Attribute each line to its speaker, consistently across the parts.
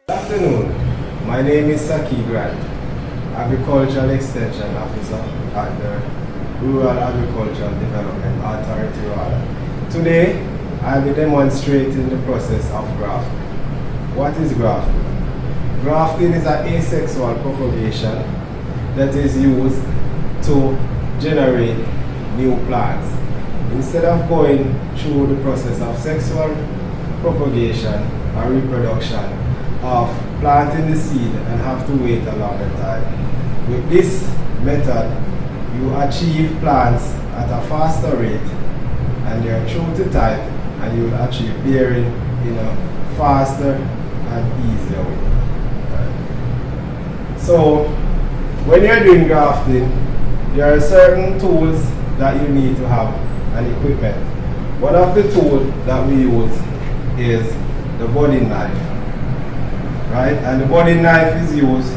Speaker 1: Good afternoon. My name is Saki Grant, Agricultural Extension Officer at the Rural Agricultural Development Authority RADA. Today, I'll be demonstrating the process of grafting. What is grafting? Grafting is an asexual propagation that is used to generate new plants. Instead of going through the process of sexual propagation or reproduction of planting the seed and have to wait a longer time, with this method you achieve plants at a faster rate and they are true to type, and you will achieve bearing in a faster and easier way. So when you're doing grafting, there are certain tools that you need to have and equipment. One of the tools that we use is the budding knife, right? And the budding knife is used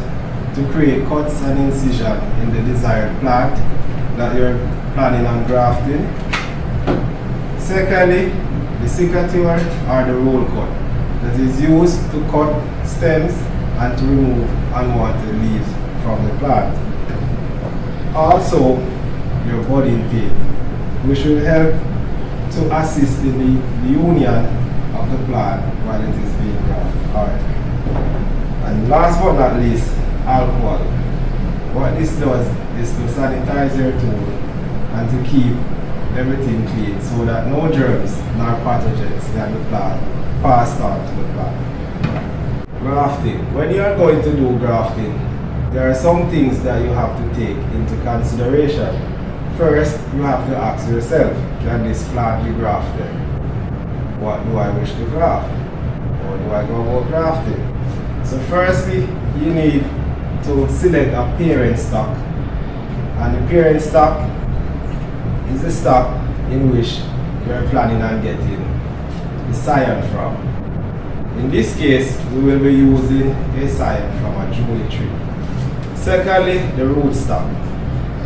Speaker 1: to create cuts and incision in the desired plant that you're planning on grafting. Secondly, the secateur or the roll cut that is used to cut stems and to remove unwanted leaves from the plant. Also, your budding tape, which will help to assist in the union of the plant while it is being grafted. Alright. And last but not least, alcohol. What this does is to sanitize your tool and to keep everything clean so that no germs nor pathogens can be passed on to the plant. Grafting. When you are going to do grafting, there are some things that you have to take into consideration. First, you have to ask yourself, can this plant be grafted? What do I wish to graft? Or do I go about grafting? So firstly, you need to select a parent stock. And the parent stock is the stock in which you are planning on getting the scion from. In this case, we will be using a scion from a Julie tree. Secondly, the rootstock.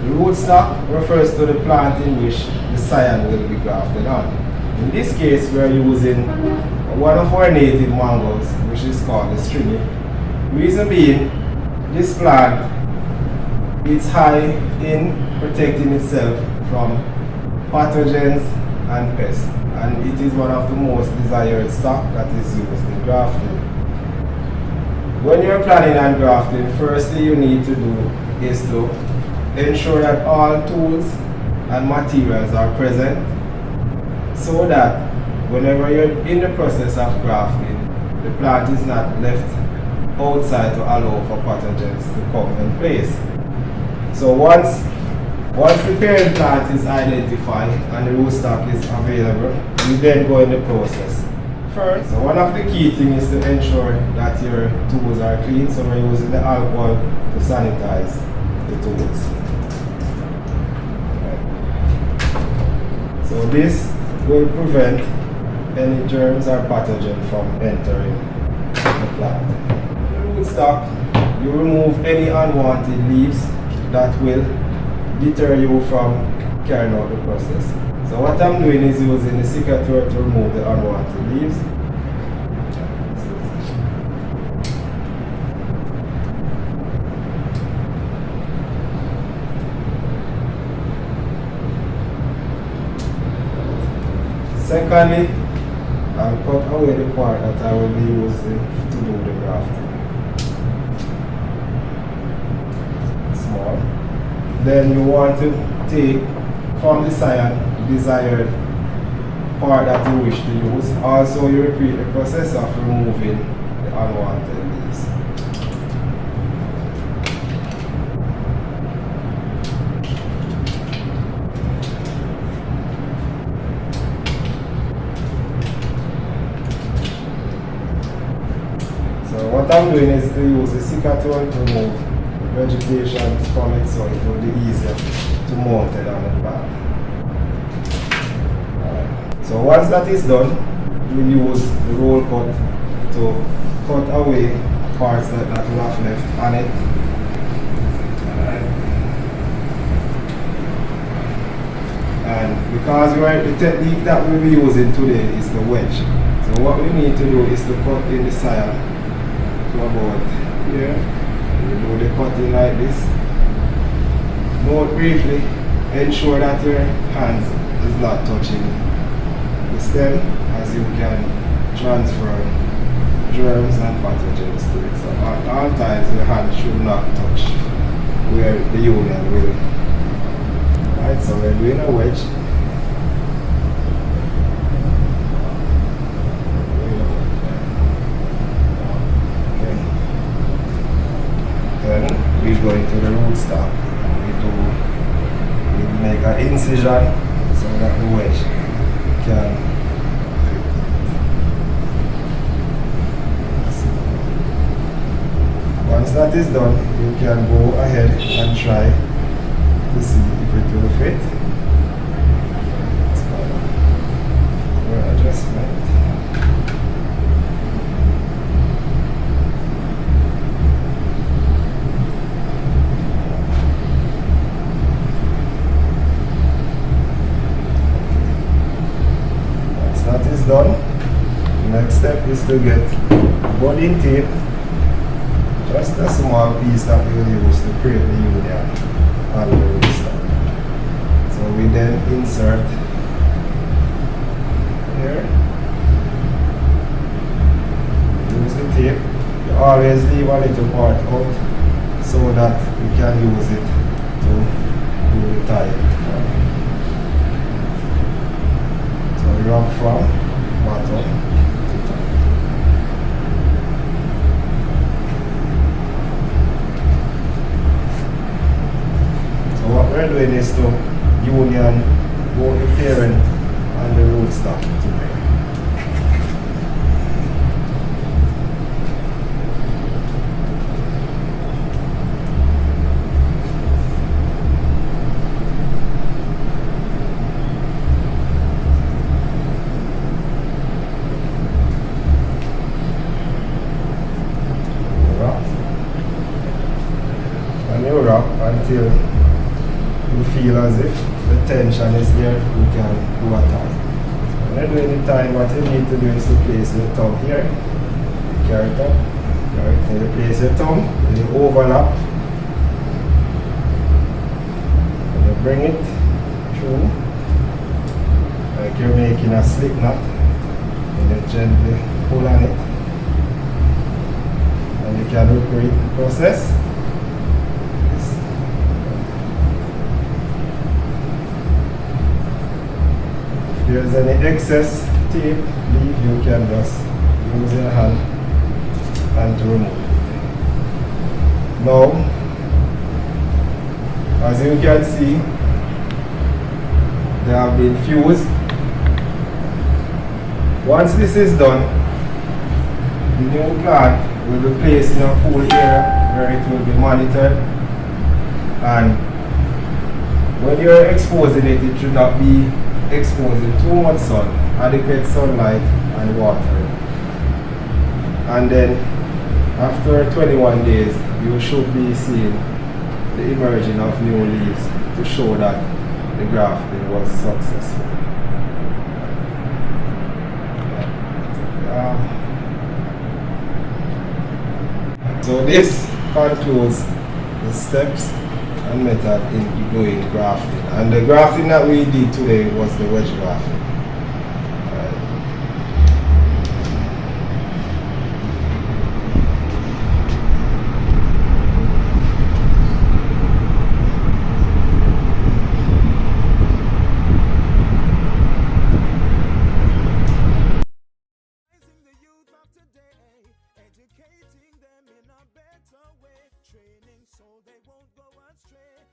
Speaker 1: The rootstock refers to the plant in which the scion will be grafted on. In this case, we are using one of our native mangoes, which is called the stringy. Reason being, this plant is high in protecting itself from pathogens and pests, and it is one of the most desired stock that is used in grafting. When you are planning on grafting, first thing you need to do is to ensure that all tools and materials are present so that whenever you're in the process of grafting, the plant is not left outside to allow for pathogens to come in place. So once the parent plant is identified and the rootstock is available, you then go in the process. First, so one of the key things is to ensure that your tools are clean, so we're using the alcohol to sanitize the tools. Right. So this will prevent any germs or pathogen from entering the plant. The rootstock, you remove any unwanted leaves that will deter you from carrying out the process. So what I'm doing is using the secateur to remove the unwanted leaves. Secondly, I'll cut away the part that I will be using to do the grafting. Small. Then you want to take from the scion the desired part that you wish to use. Also, you repeat the process of removing the unwanted leaves. So what I'm doing is to use the secateur to remove vegetation from it so it will be easier to mount it on the back. So once that is done, we use the roll cut to cut away parts that we have left on it. And because the technique that we'll be using today is the wedge. So what we need to do is to cut in the side to about here. You do the cutting like this. Note briefly, ensure that your hands is not touching the stem, as you can transfer germs and pathogens to it. So at all times your hand should not touch where the union will. Alright, so we're doing a wedge. Okay. Then we go into the rootstock. We make an incision so that the wedge can fit. Once that is done, you can go ahead and try to see if it will fit. It's called your adjustment. Once that is done, the next step is to get budding tape. Just a small piece that we will use to create the union on the rootstock. So we then insert here. Use the tape. You always leave a little part out so that you can use it to do the tie. So we rub from bottom. What we're doing is to union both the parent and the rootstock together. And you wrap until you feel as if the tension is there, you can do a tie. So when you're doing the tie, what you need to do is to place your thumb here, you carry it up, then you place your thumb, then you overlap, and you bring it through, like you're making a slip knot, and you gently pull on it, and you can repeat the process. If there's any excess tape, you can just use your hand and to remove it. Now, as you can see, they have been fused. Once this is done, the new plant will be placed in a cool area where it will be monitored, and when you're exposing it, it should not be exposing too much sun, adequate sunlight and water. And then after 21 days, you should be seeing the emerging of new leaves to show that the grafting was successful. So this concludes the steps and method in doing grafting. And the grafting that we did today was the wedge grafting.
Speaker 2: Educating them in a better way, training so they won't go astray.